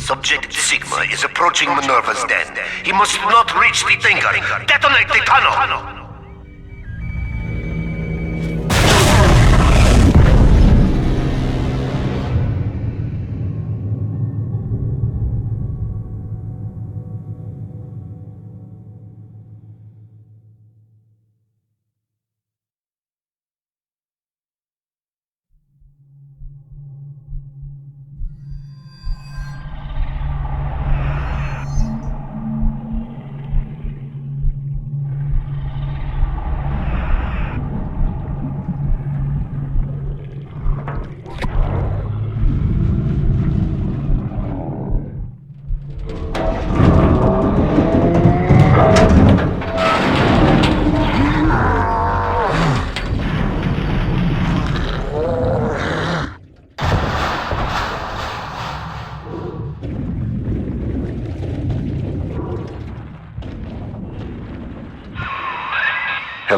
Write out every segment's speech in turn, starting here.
Subject Sigma is approaching Minerva's den. He must not reach the thinker. Detonate the tunnel!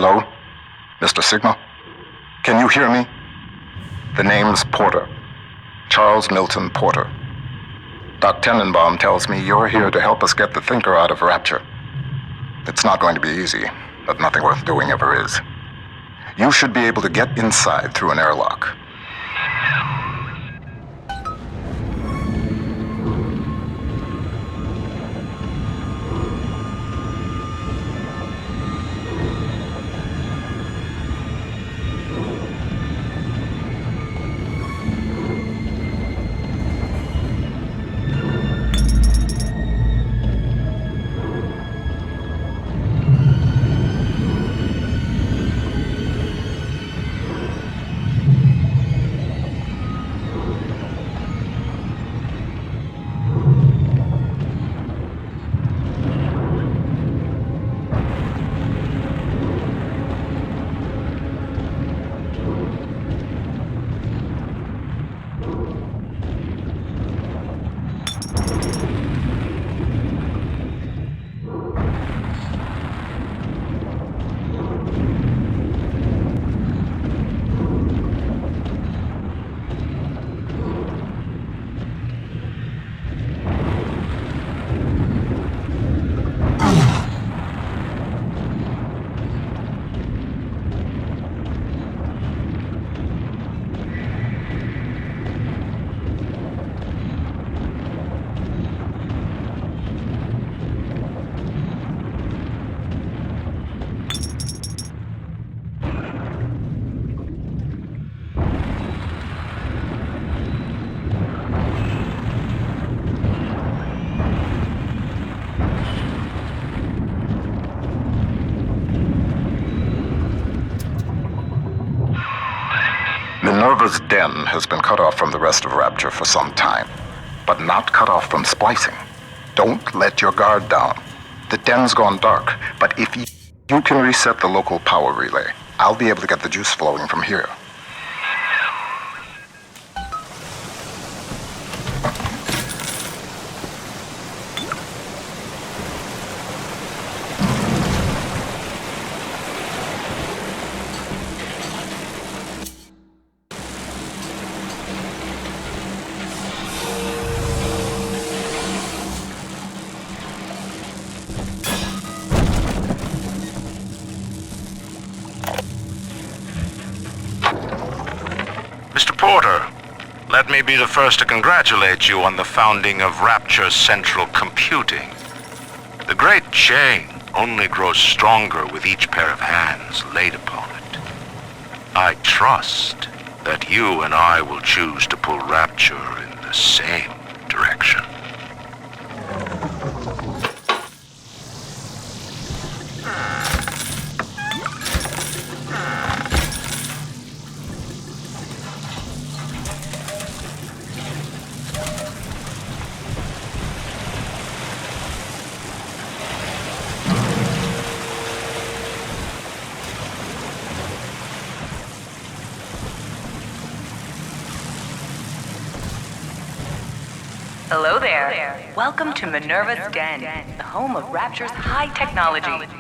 Hello? Mr. Sigma? Can you hear me? The name's Porter. Charles Milton Porter. Doc Tenenbaum tells me you're here to help us get the Thinker out of Rapture. It's not going to be easy, but nothing worth doing ever is. You should be able to get inside through an airlock. Minerva's den has been cut off from the rest of Rapture for some time, but not cut off from splicing. Don't let your guard down. The den's gone dark, but if you can reset the local power relay, I'll be able to get the juice flowing from here. Porter, let me be the first to congratulate you on the founding of Rapture Central Computing. The great chain only grows stronger with each pair of hands laid upon it. I trust that you and I will choose to pull Rapture in the same direction. Hello there. Welcome to Minerva's Den, the home of Rapture's high technology.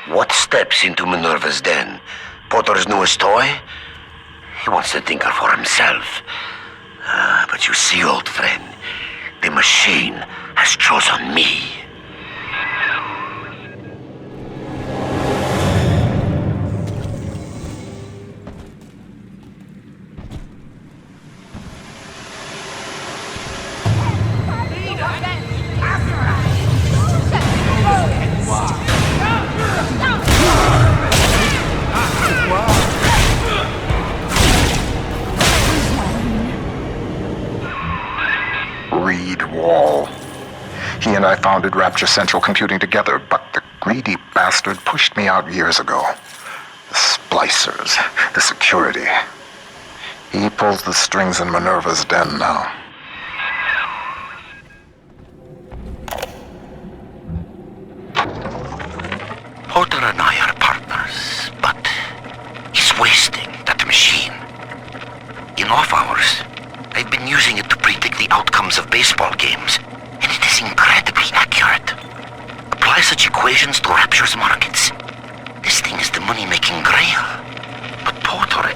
What steps into Minerva's den? Porter's newest toy? He wants the Thinker for himself. But you see, old friend, the machine has chosen me. He and I founded Rapture Central Computing together, but the greedy bastard pushed me out years ago. The Splicers, the security. He pulls the strings in Minerva's den now. Porter and I are partners, but he's wasting that machine. In off hours, I've been using it to predict the outcomes of baseball games. And it is incredibly accurate. Apply such equations to Rapture's markets. This thing is the money-making grail. But Porter,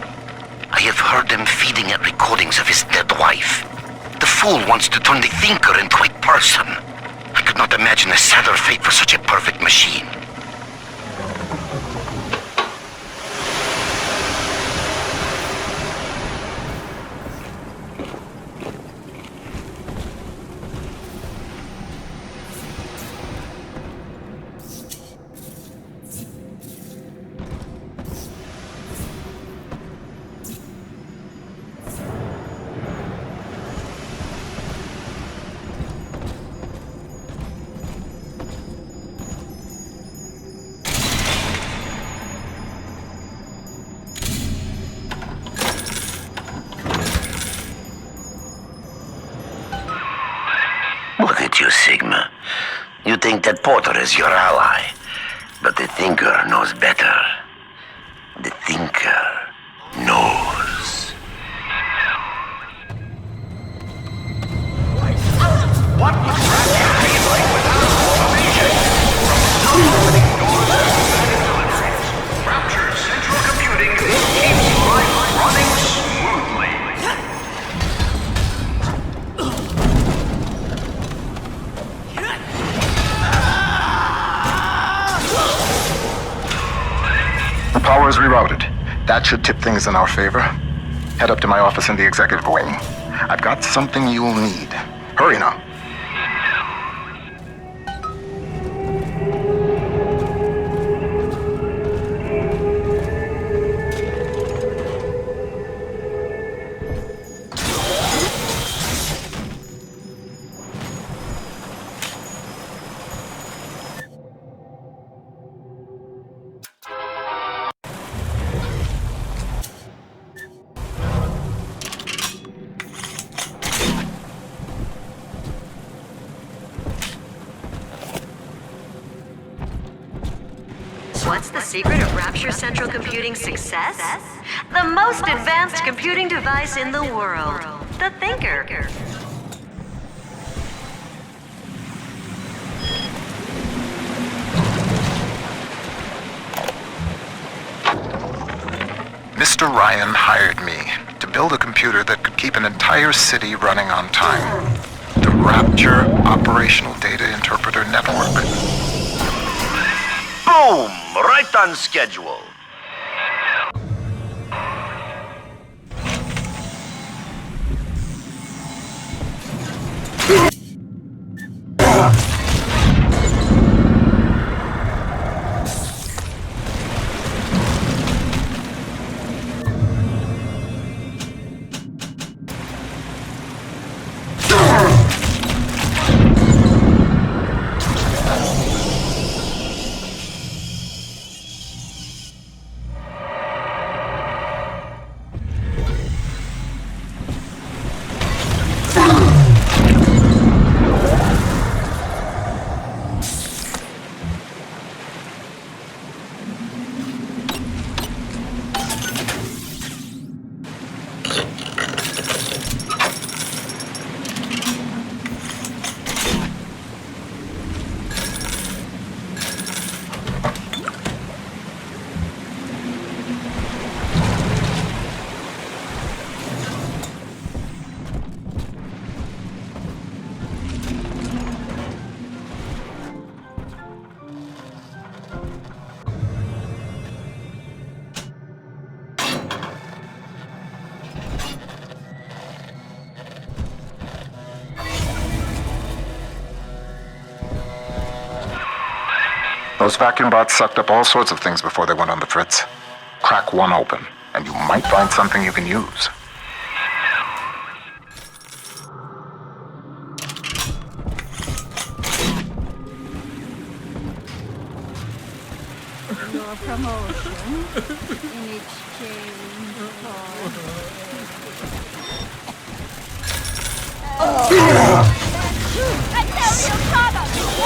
I have heard him feeding it recordings of his dead wife. The fool wants to turn the Thinker into a person. I could not imagine a sadder fate for such a perfect machine. Look at you, Sigma. You think that Porter is your ally, but the Thinker knows better. The Thinker knows. What would Rapture be like without automation? Rapture Central Computing keeps life running smoothly. The power is rerouted. That should tip things in our favor. Head up to my office in the executive wing. I've got something you'll need. Hurry now. What's the secret of Rapture Central Computing's success? The most advanced computing device in the world. The Thinker. Mr. Ryan hired me to build a computer that could keep an entire city running on time. The Rapture Operational Data Interpreter Network. Boom! Right on schedule. Those vacuum bots sucked up all sorts of things before they went on the fritz. Crack one open, and you might find something you can use. Your promotion in exchange for... I tell you,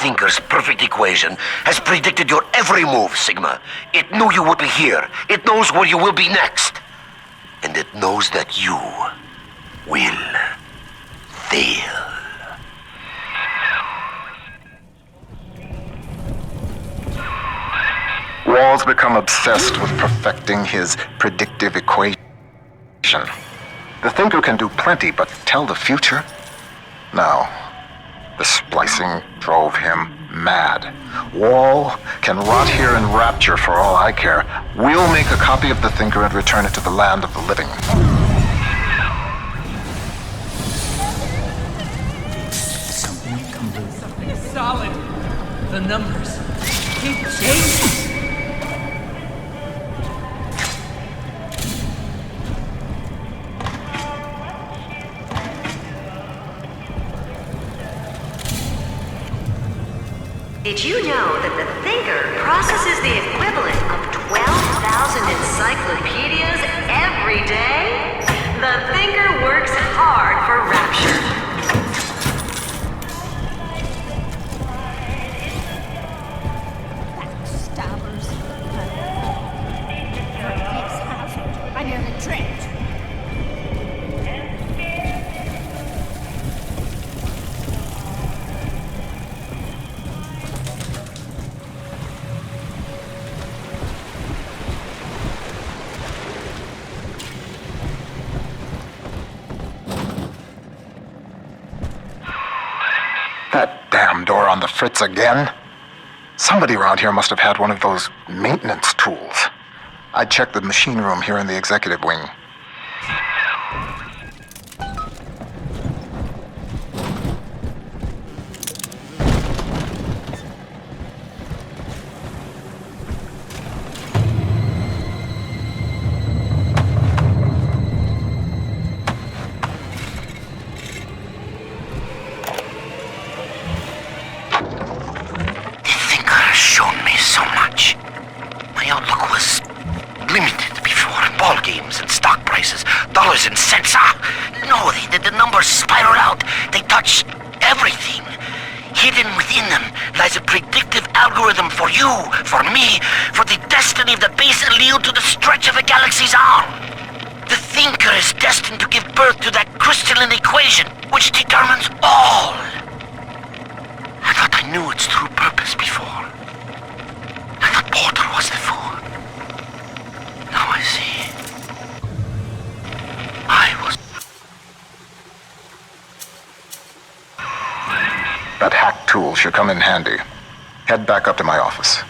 Thinker's perfect equation has predicted your every move, Sigma. It knew you would be here. It knows where you will be next. And it knows that you will fail. Wall's become obsessed with perfecting his predictive equation. The Thinker can do plenty, but tell the future? No. The splicing drove him mad. Wall can rot here in Rapture for all I care. We'll make a copy of the Thinker and return it to the land of the living. Something solid. The numbers keep changing. Did you know that the Thinker processes the equivalent of 12,000 encyclopedias every day? The Thinker works hard for Rapture. Backstabbers. Your ex-husband. I nearly tripped. door on the fritz again? Somebody around here must have had one of those maintenance tools. I checked the machine room here in the executive wing. Dollars and cents. No, the numbers spiral out. They touch everything. Hidden within them lies a predictive algorithm for you, for me, for the destiny of the base allele to the stretch of a galaxy's arm. The thinker is destined to give birth to that crystalline equation, which determines all. I thought I knew its true purpose before. I thought Porter was the fool. Now I see. That hack tool should come in handy. Head back up to my office.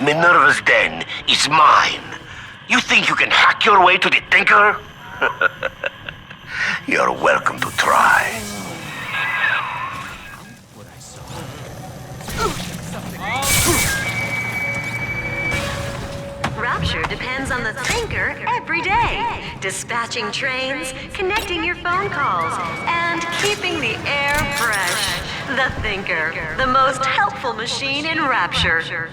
Minerva's den is mine. You think you can hack your way to the Thinker? You're welcome to try. Rapture depends on the Thinker every day. Dispatching trains, connecting your phone calls, and keeping the air fresh. The Thinker, the most helpful machine in Rapture.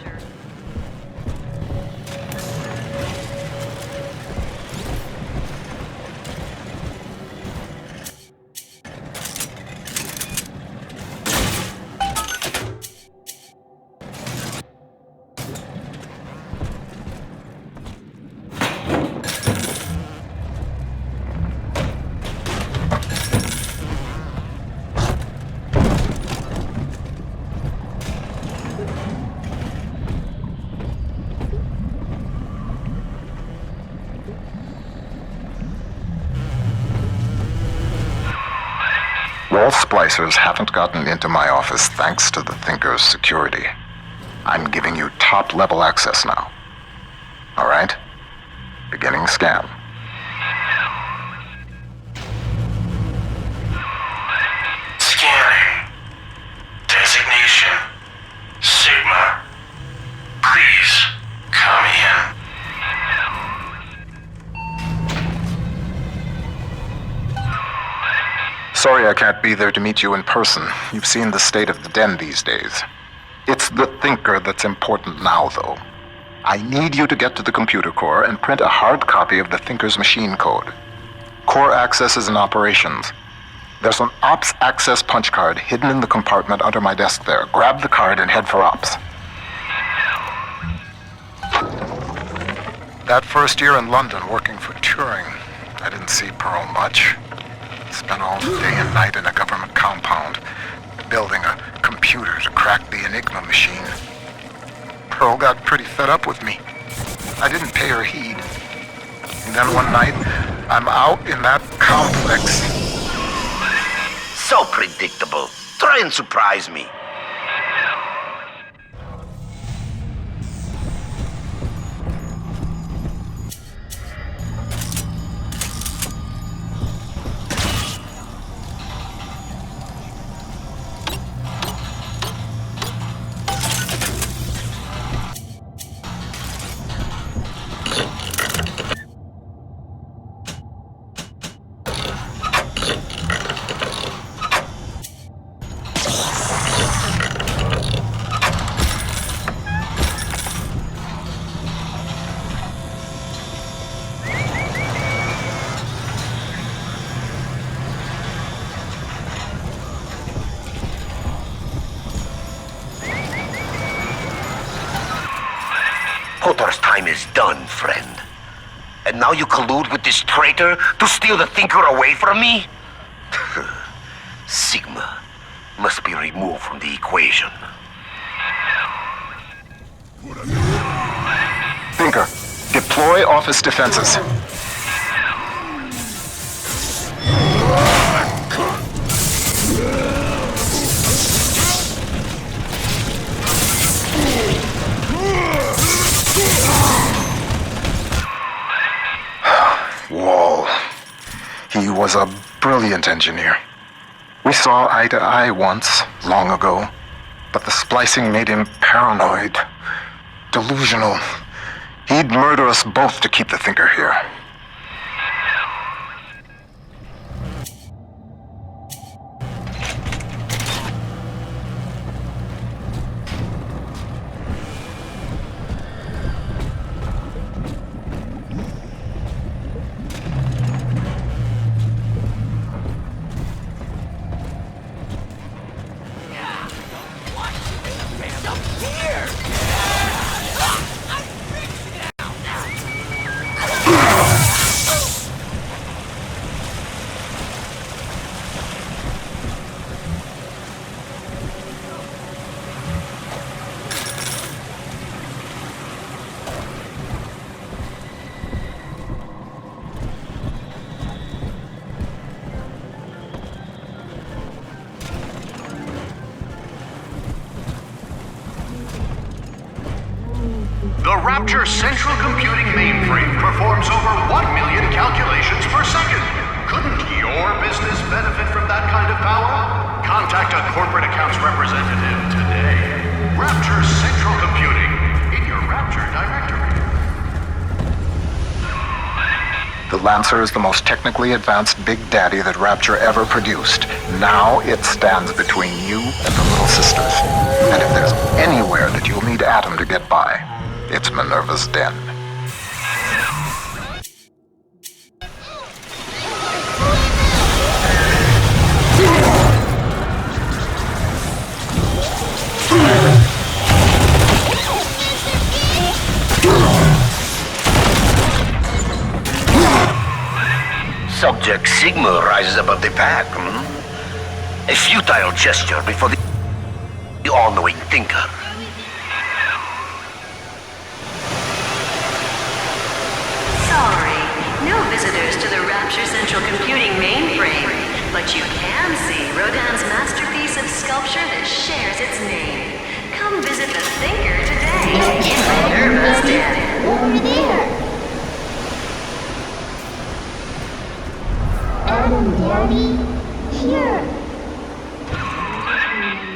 All Splicers haven't gotten into my office thanks to the Thinker's security. I'm giving you top-level access now. All right? Beginning scan. Scanning. Designation. Sigma. Please, come in. Sorry I can't be there to meet you in person. You've seen the state of the den these days. It's the Thinker that's important now, though. I need you to get to the computer core and print a hard copy of the Thinker's machine code. Core access is in operations. There's an Ops access punch card hidden in the compartment under my desk there. Grab the card and head for Ops. That first year in London working for Turing, I didn't see Pearl much. Spent all day and night in a government compound, building a computer to crack the Enigma machine. Pearl got pretty fed up with me. I didn't pay her heed. And then one night, I'm out in that complex. So predictable. Try and surprise me. is done, friend. And now you collude with this traitor to steal the Thinker away from me? Sigma must be removed from the equation. Thinker, deploy office defenses. Wall. He was a brilliant engineer. We saw eye to eye once, long ago, but the splicing made him paranoid, delusional. He'd murder us both to keep the Thinker here. The Rapture Central Computing Mainframe performs over 1 million calculations per second. Couldn't your business benefit from that kind of power? Contact a corporate accounts representative today. Rapture Central Computing in your Rapture directory. The Lancer is the most technically advanced Big Daddy that Rapture ever produced. Now it stands between you and the Little Sisters. And if there's anywhere that you'll need Atom to get by, it's Minerva's den. Subject Sigma rises above the pack, A futile gesture before the all-knowing Thinker. Sorry, no visitors to the Rapture Central Computing mainframe. But you can see Rodin's masterpiece of sculpture that shares its name. Come visit the Thinker today in Minerva's den. Over there. Adam, Daddy, here.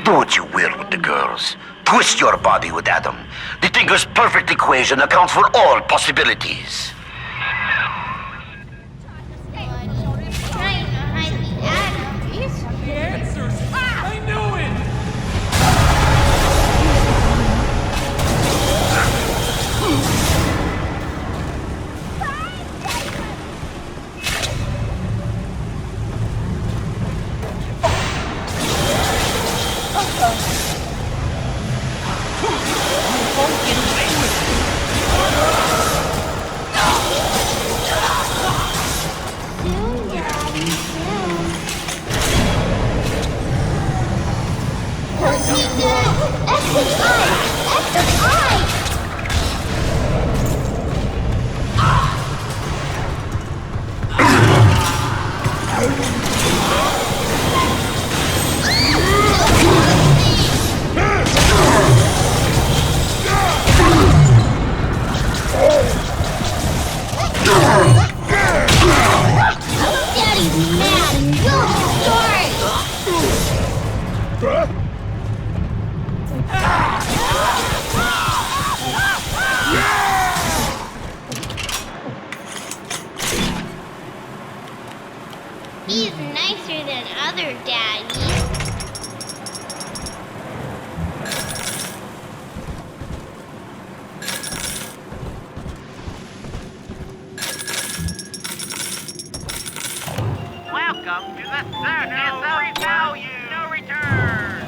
Do what you will with the girls. Twist your body with Adam. The Thinker's perfect equation accounts for all possibilities. Answers! I knew it! Soon, Daddy, soon. Don't be good. F.c.I. Daddy's mad and you're sorry. He's nicer than other daddies. Welcome to the circus of value. No return.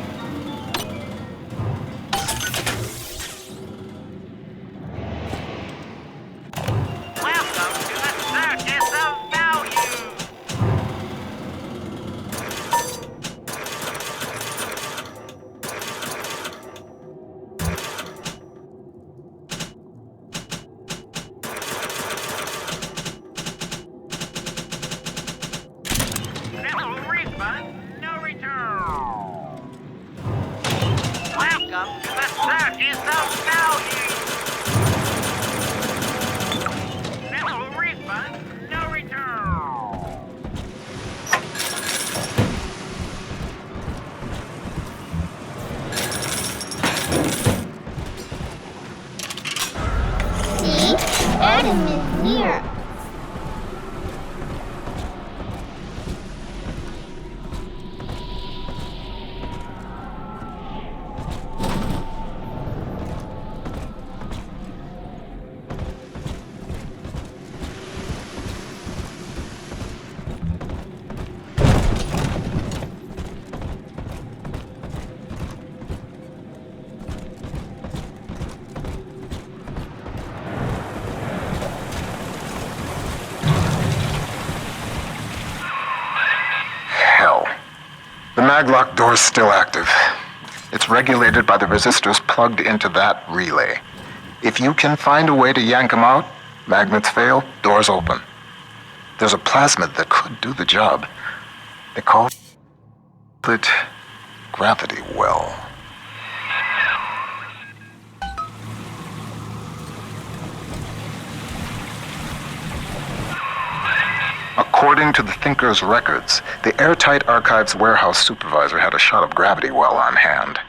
maglock door's still active. It's regulated by the resistors plugged into that relay. If you can find a way to yank them out, magnets fail, doors open. There's a plasmid that could do the job. They call it gravity well. According to the Thinker's records, the Airtight Archives warehouse supervisor had a shot of gravity well on hand.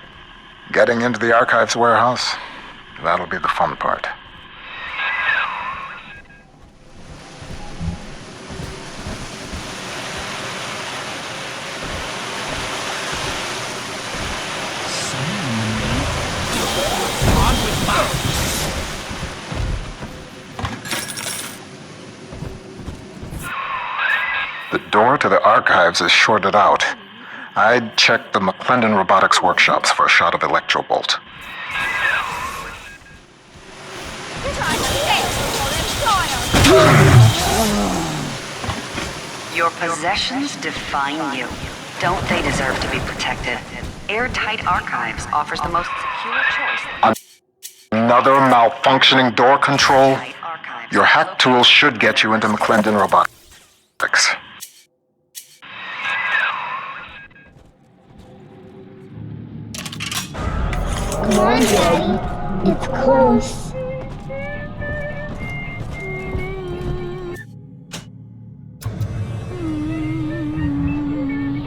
Getting into the archives warehouse, that'll be the fun part. The door to the archives is shorted out. I'd check the McClendon Robotics workshops for a shot of Electrobolt. Your possessions define you. Don't they deserve to be protected? Airtight Archives offers the most secure choice. Another malfunctioning door control? Your hack tools should get you into McClendon Robotics. Come on, Daddy. It's close.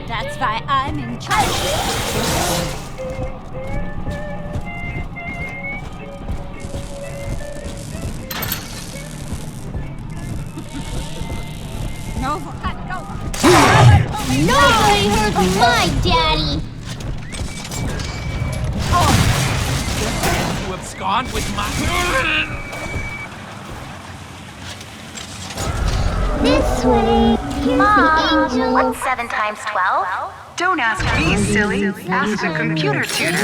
That's why I'm in charge. Nobody hurt my daddy. You abscond with my... This way. Here's Mom, the angel. what's 7 times 12? Don't ask me, silly. Ask the computer tutor.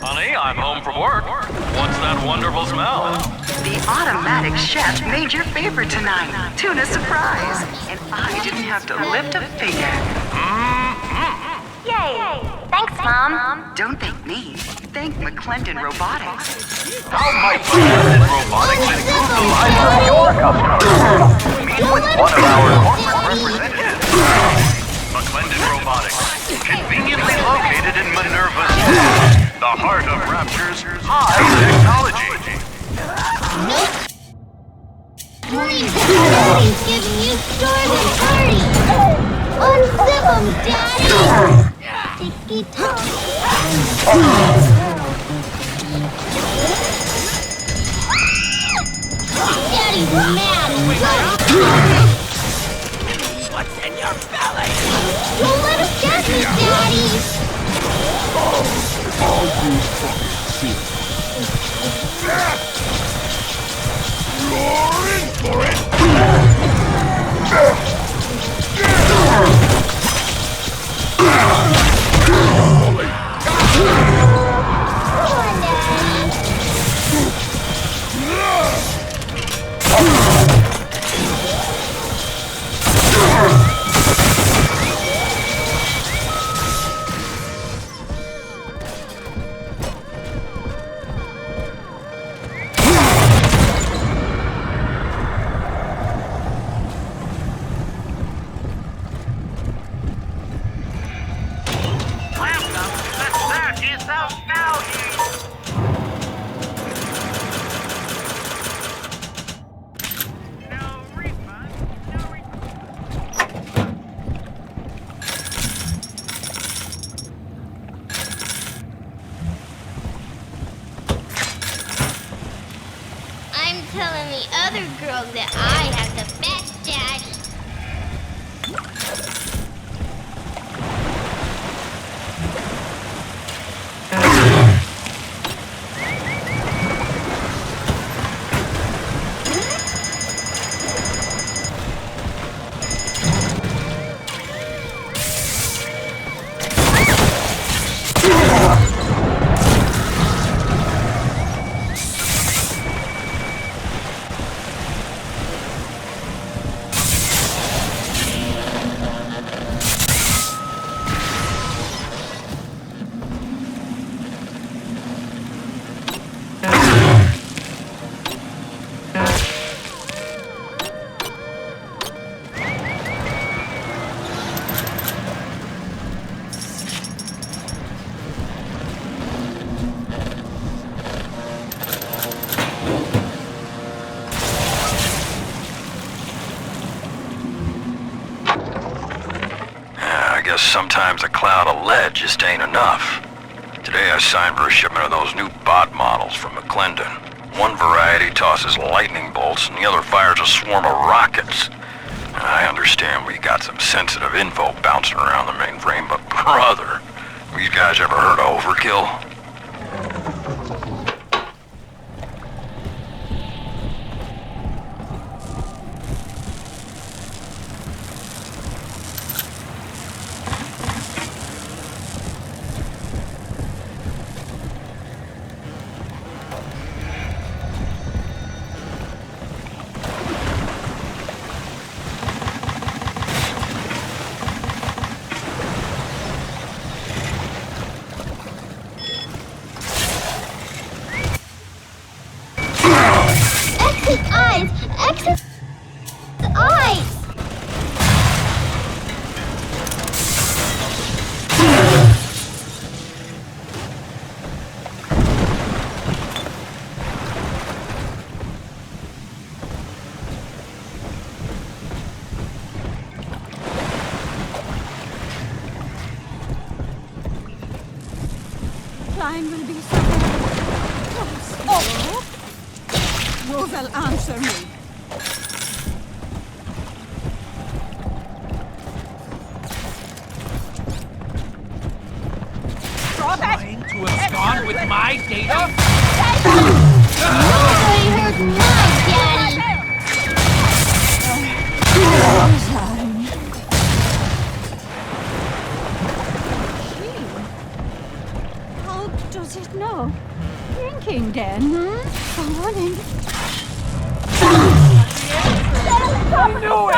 Honey, I'm home from work. What's that wonderful smell? The automatic chef made your favorite tonight. Tuna surprise. And I didn't have to lift a finger. Yay! Thanks, Mom. Don't thank me. Thank McClendon Robotics. How might McClendon Robotics improve the lives of your customers? Meet with one of our corporate representatives. McClendon Robotics, conveniently located in Minerva, the heart of Rapture's high technology. Daddy's giving you stores and parties. Unzip 'em, Daddy. Sticky tongue. Daddy's mad and right. What's in your belly? Don't let us get me, Daddy. You're in for it! guess sometimes a cloud of lead just ain't enough. Today I signed for a shipment of those new bot models from McClendon. One variety tosses lightning bolts and the other fires a swarm of rockets. I understand we got some sensitive info bouncing around the mainframe, but brother, these guys ever heard of overkill? Exit eyes! Klein will be so close. Oh! Who will answer me? Trying to abscond with my data? Nobody hurt my daddy! How does it know? Drinking then, Someone in... I knew it!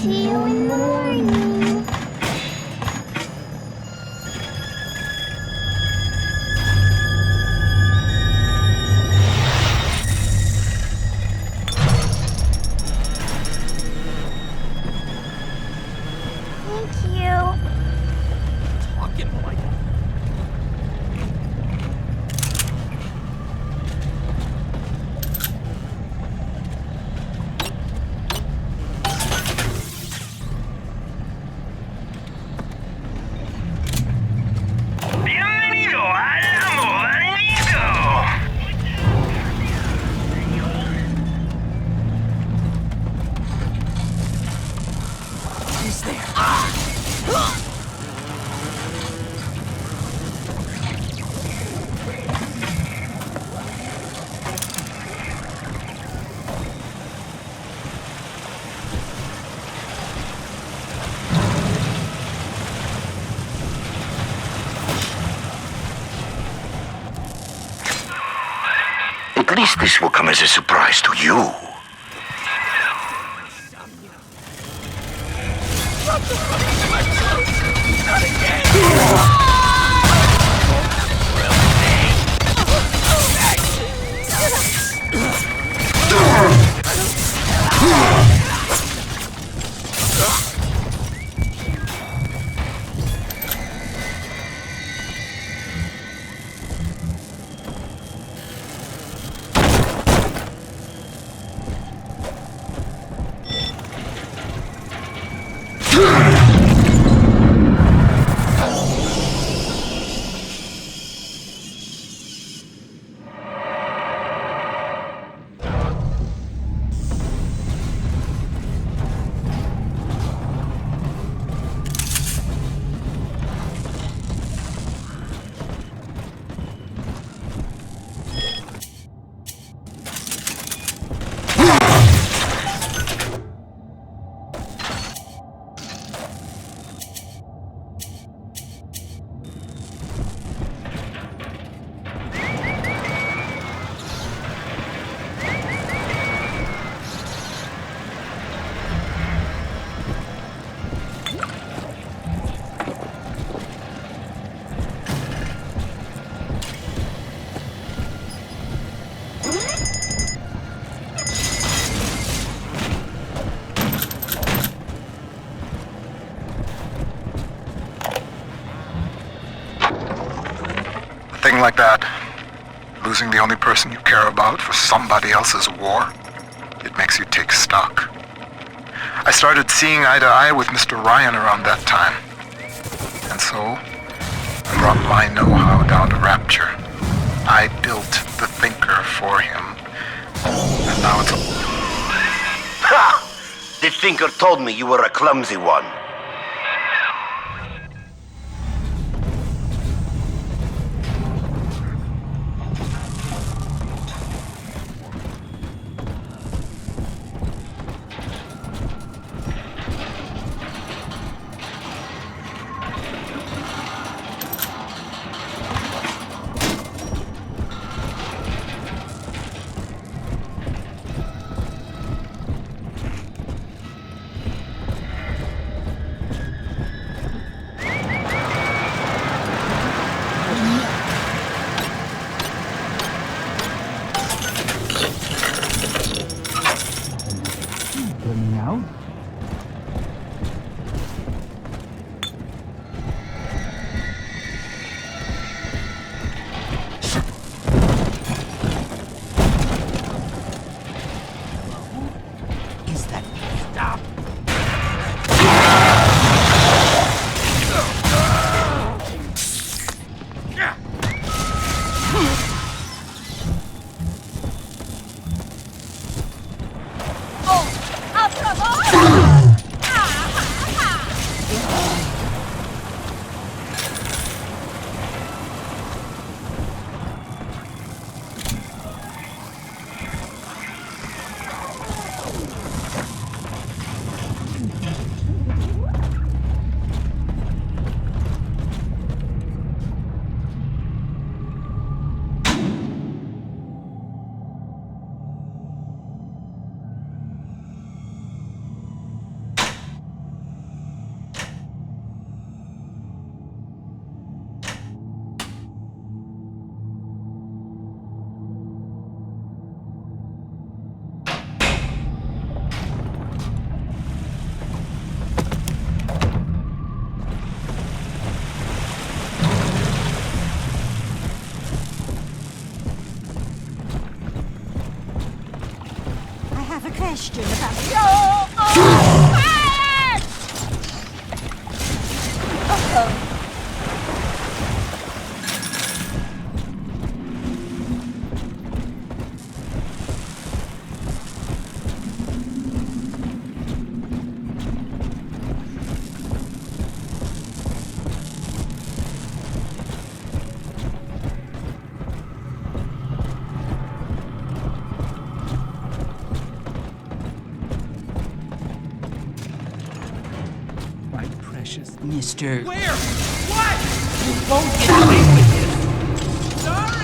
See you in the morning. Thank you. Talking like... Bienvenido al amo Anito. Is there? At least this will come as a surprise to you. Not again! only person you care about for somebody else's war, it makes you take stock. I started seeing eye to eye with Mr. Ryan around that time. And so, I brought my know-how down to Rapture. I built the Thinker for him. And now it's Ha! The Thinker told me you were a clumsy one. Question about Mister. Where? What? You won't get away with this. Sorry!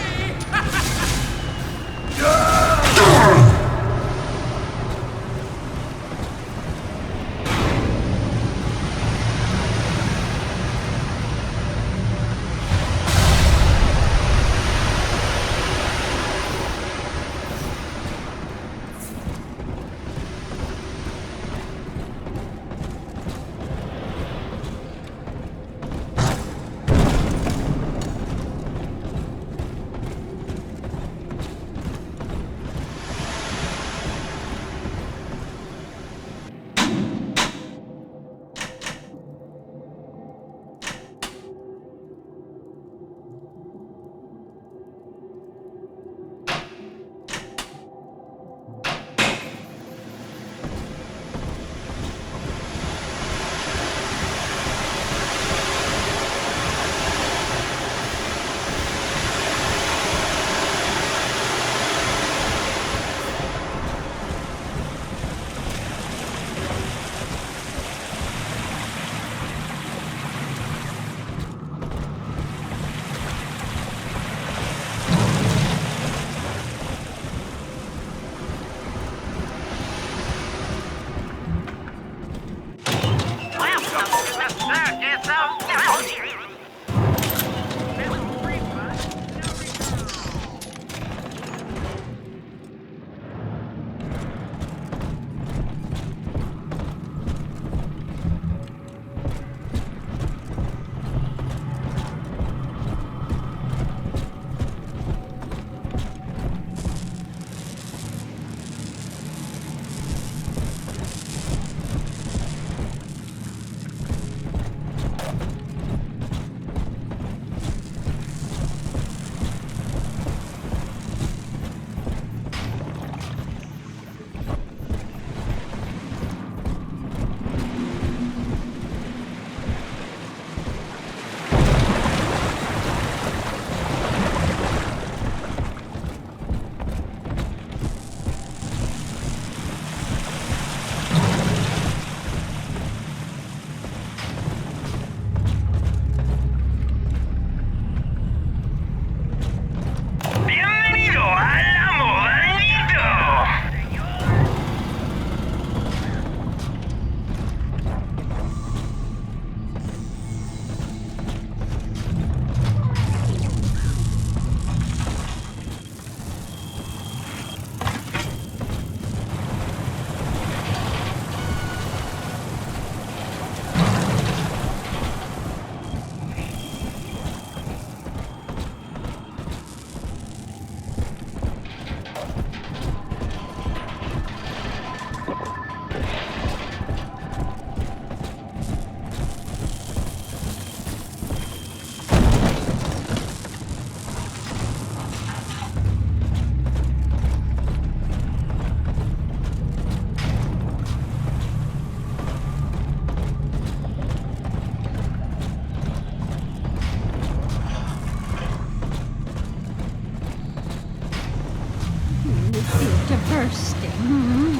Theater bursting.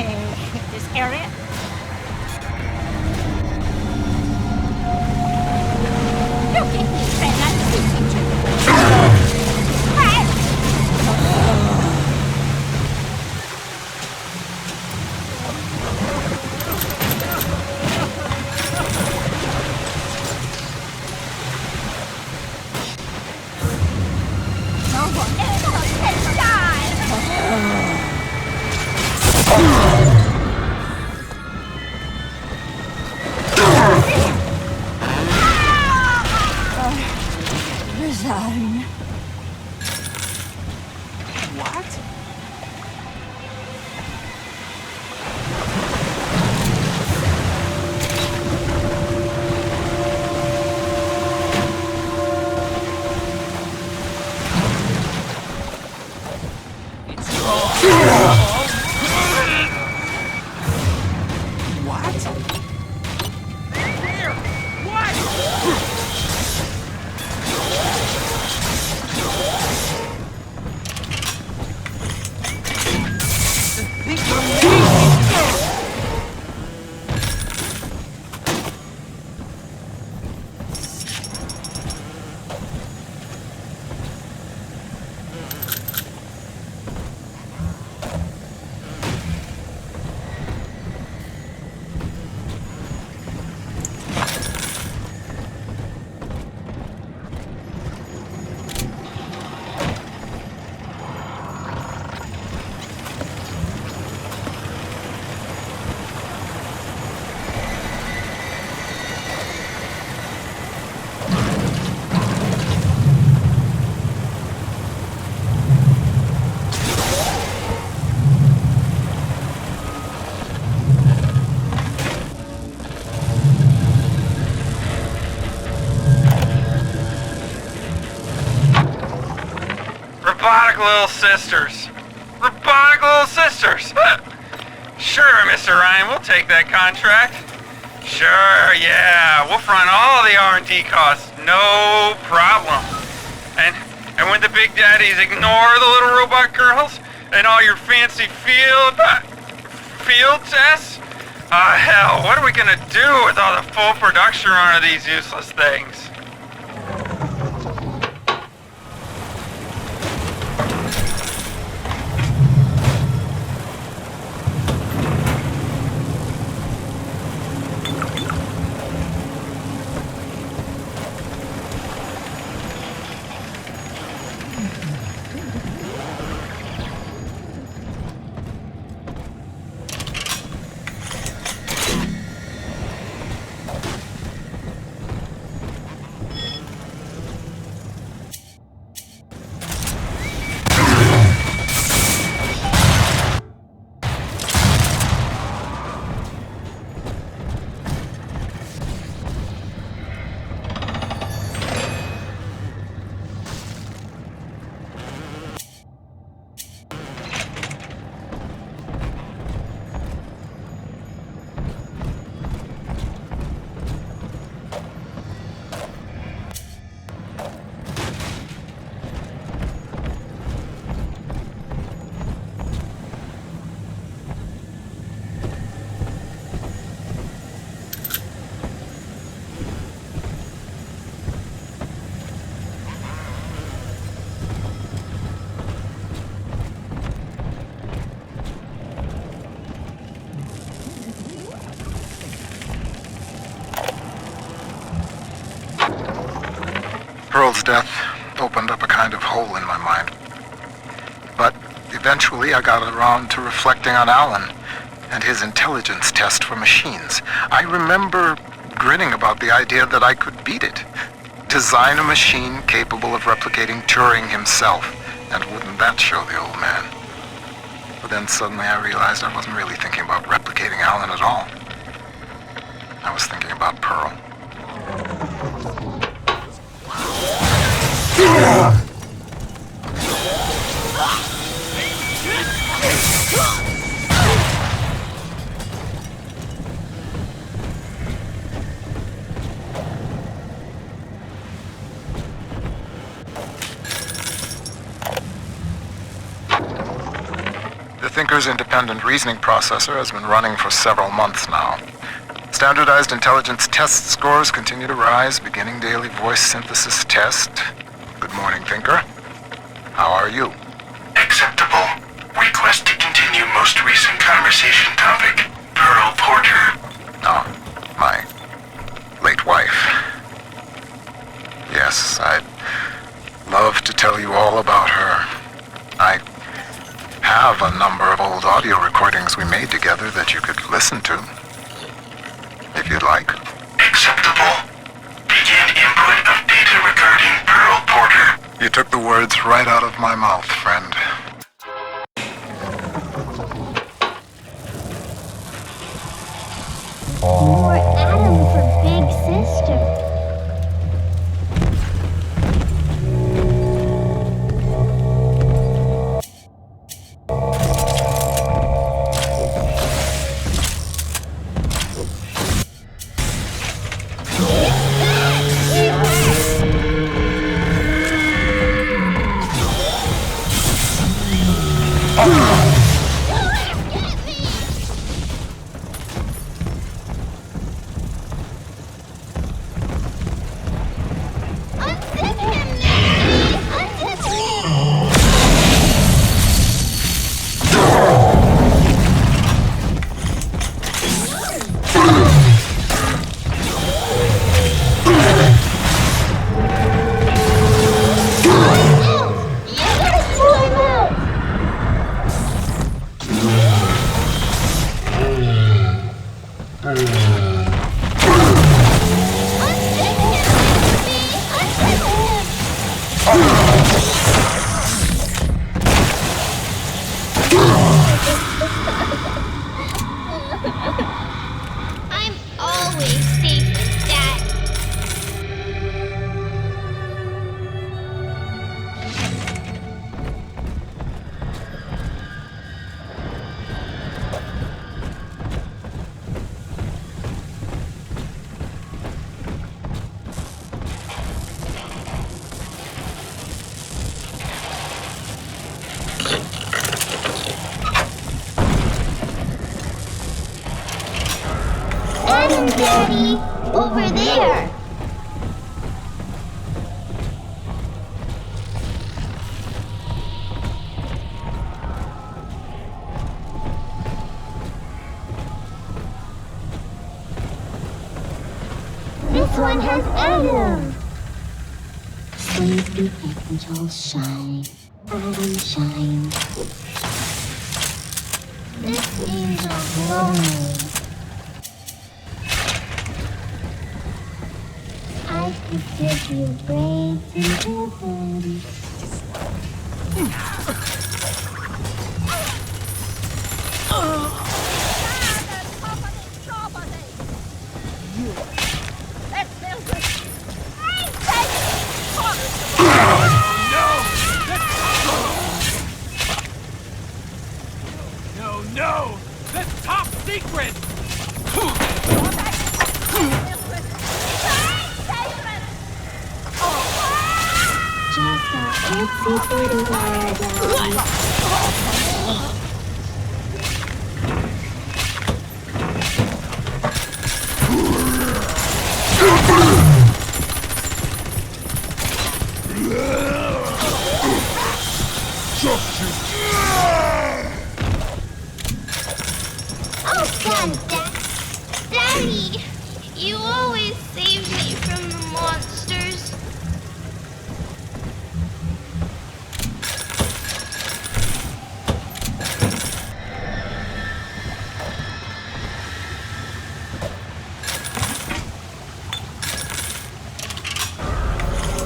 This area? Look at me, friend, I'm speaking to you. No one else can die! Resign. What? It's What? Here! What? Robotic little sisters. Robotic little sisters. Sure, Mr. Ryan, we'll take that contract. Sure, yeah, we'll front all the R&D costs, no problem. And when the big daddies ignore the little robot girls and all your fancy field tests, hell, what are we gonna do with all the full production run of these useless things? Pearl's death opened up a kind of hole in my mind. But eventually I got around to reflecting on Alan and his intelligence test for machines. I remember grinning about the idea that I could beat it. Design a machine capable of replicating Turing himself. And wouldn't that show the old man? But then suddenly I realized I wasn't really thinking about replicating Alan at all. I was thinking about Pearl. The Thinker's independent reasoning processor has been running for several months now. Standardized intelligence test scores continue to rise, beginning daily voice synthesis test. Good morning, Thinker. How are you? Acceptable. Request to continue most recent conversation topic. Pearl Porter. Oh, my late wife. Yes, I'd love to tell you all about her. I have a number of old audio recordings we made together that you could listen to, if you'd like. Acceptable. Begin input of data regarding Pearl Porter. You took the words right out of my mouth, friend. More Adam for Big Sister. Daddy, over there. This one has Adam. Sleepy angels shine, Adam shine. This angel's lonely. I could give you braids in heaven. No! That's top secret! Just a itsy bitty paradise. Oh, God, Daddy! You always save me from the monsters.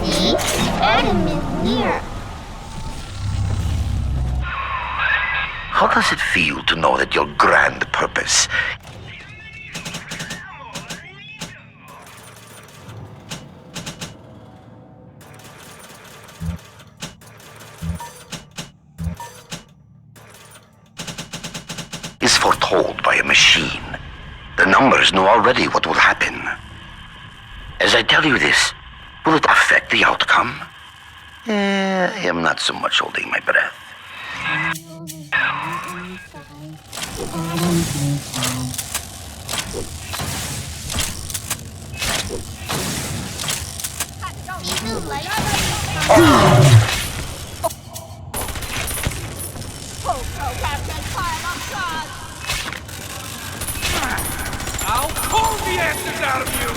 See? Adam is near. How does it feel to know that your grand purpose is foretold by a machine? The numbers know already what will happen. As I tell you this, will it affect the outcome? I am not so much holding my breath. I'll pull the answers out of you!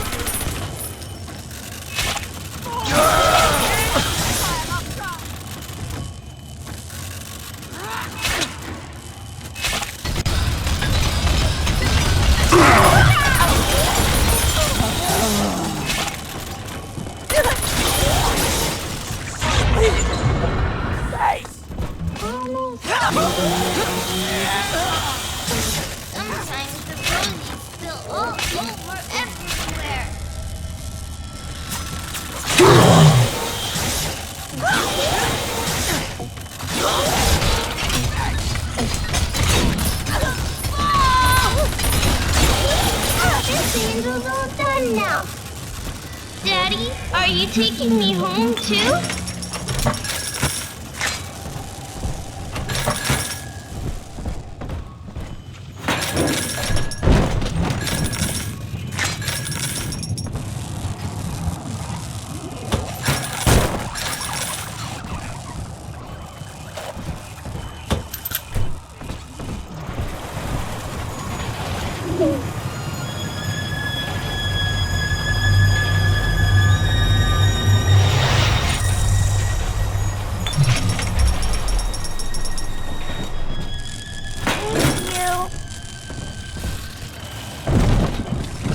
Sometimes the ponies spill all over everywhere. This angel's all done now. Daddy, are you taking me home too?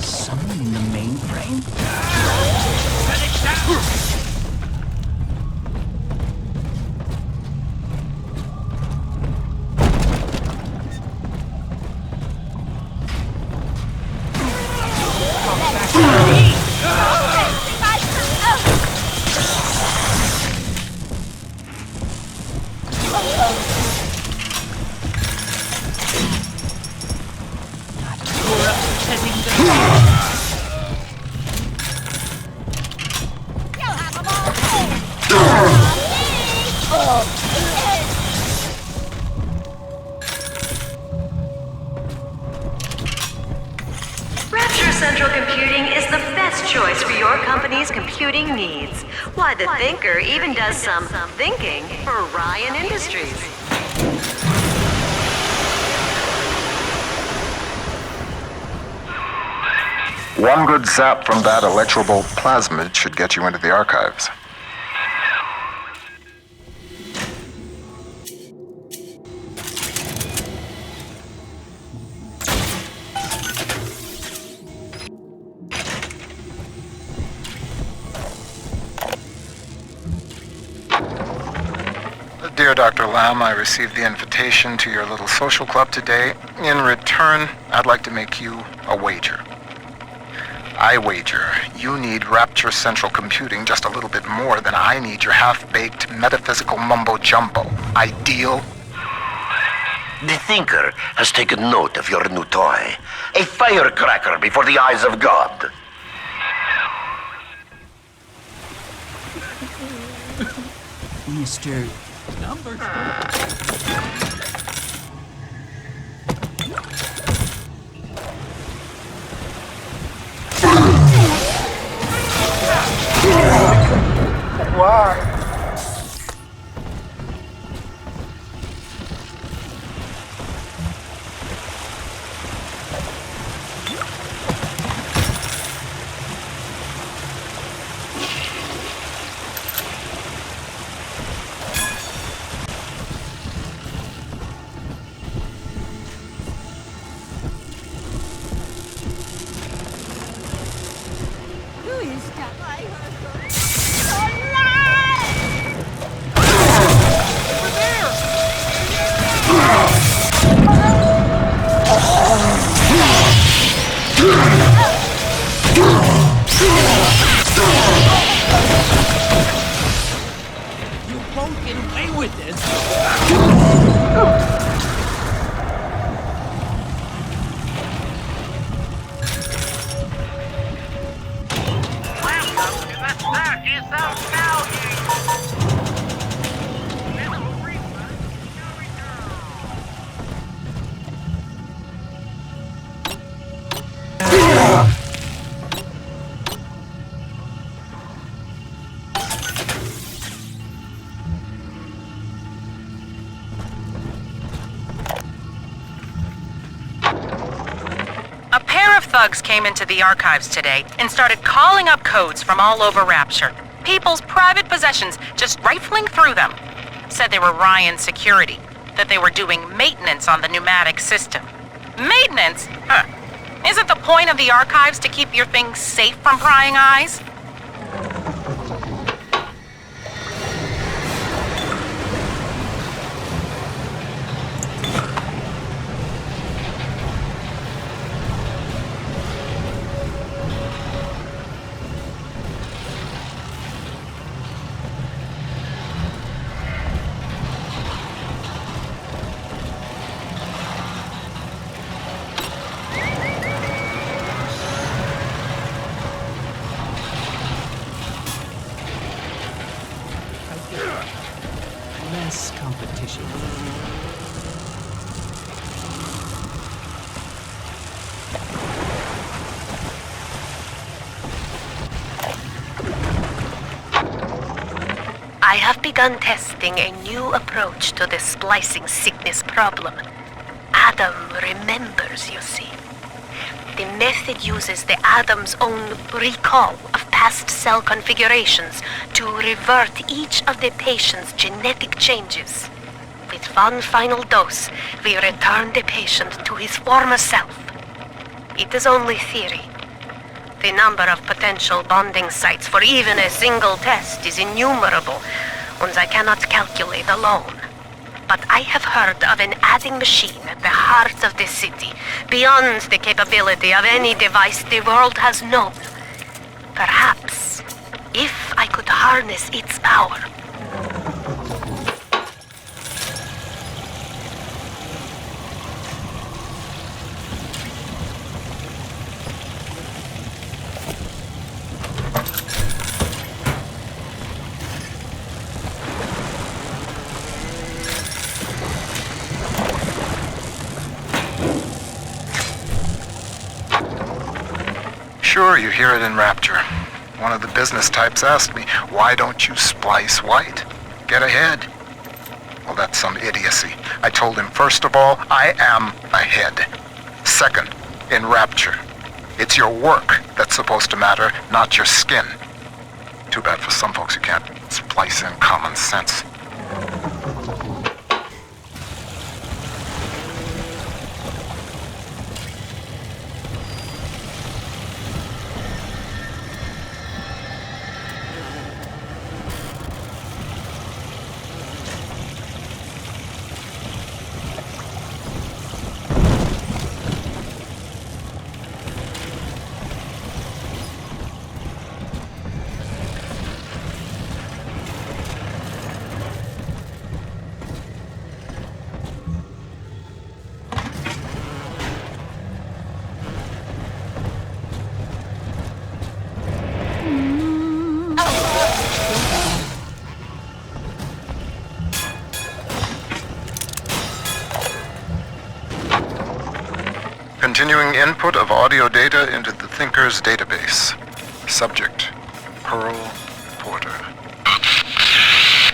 Summoning the mainframe? Rapture Central Computing is the best choice for your company's computing needs. Why, the Thinker even does some thinking for Ryan Industries. One good zap from that electrobolt plasmid should get you into the archives. Dear Dr. Lamb, I received the invitation to your little social club today. In return, I'd like to make you a wager. I wager you need Rapture Central Computing just a little bit more than I need your half-baked metaphysical mumbo-jumbo. Ideal? The Thinker has taken note of your new toy. A firecracker before the eyes of God. Mr. Number 2. Why? Who is that? I heard You won't get away with this! Welcome to the circus of value! Little refund, no return. thugs came into the archives today and started calling up codes from all over Rapture. People's private possessions, just rifling through them. Said they were Ryan security, that they were doing maintenance on the pneumatic system. Maintenance? Huh. Isn't the point of the archives to keep your things safe from prying eyes? Less competition. I have begun testing a new approach to the splicing sickness problem. Adam remembers, you see. The method uses the Adam's own recall of past cell configurations to revert each of the patient's genetic changes. With one final dose, we return the patient to his former self. It is only theory. The number of potential bonding sites for even a single test is innumerable, and I cannot calculate alone. But I have heard of an adding machine at the heart of the city, beyond the capability of any device the world has known. Perhaps, if I could harness its power. Sure, you hear it in Rapture. One of the business types asked me, why don't you splice white? Get ahead. Well, that's some idiocy. I told him, first of all, I am ahead. Second, in Rapture, it's your work that's supposed to matter, not your skin. Too bad for some folks who can't splice in common sense. Continuing input of audio data into the Thinker's database. Subject, Pearl Porter.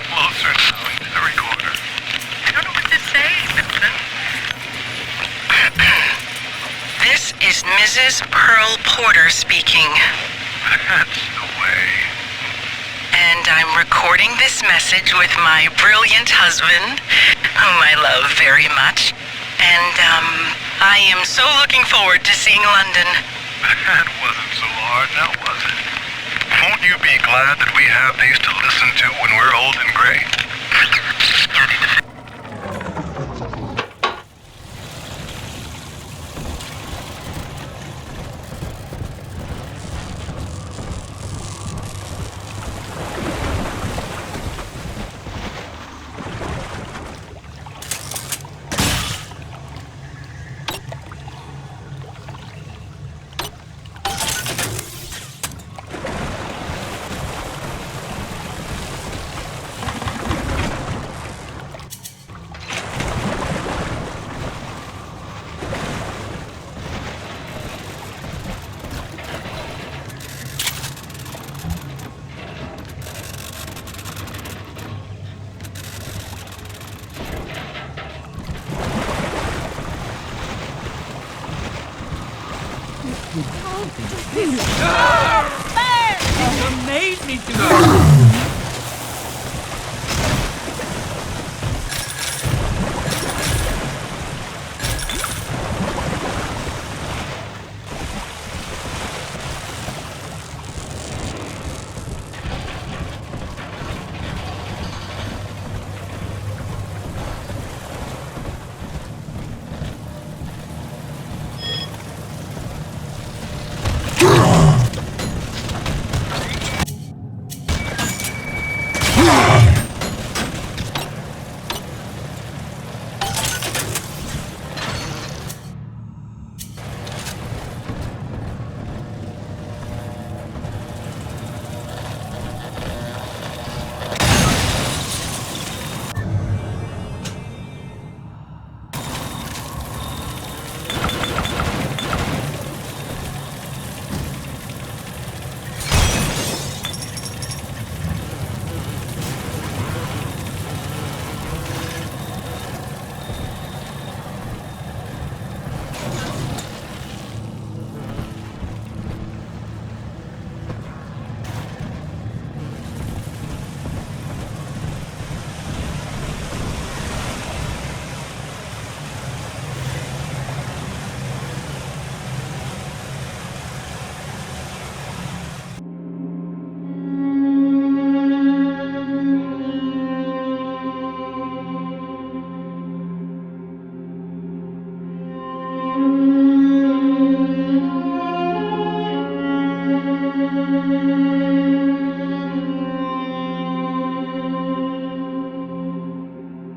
Closer now into the recorder. I don't know what to say, Vincent. This is Mrs. Pearl Porter speaking. That's the way. And I'm recording this message with my brilliant husband, whom I love very much. And, I am so looking forward to seeing London. That wasn't so hard, now was it? Won't you be glad that we have these to listen to when we're old and gray? You made me do it!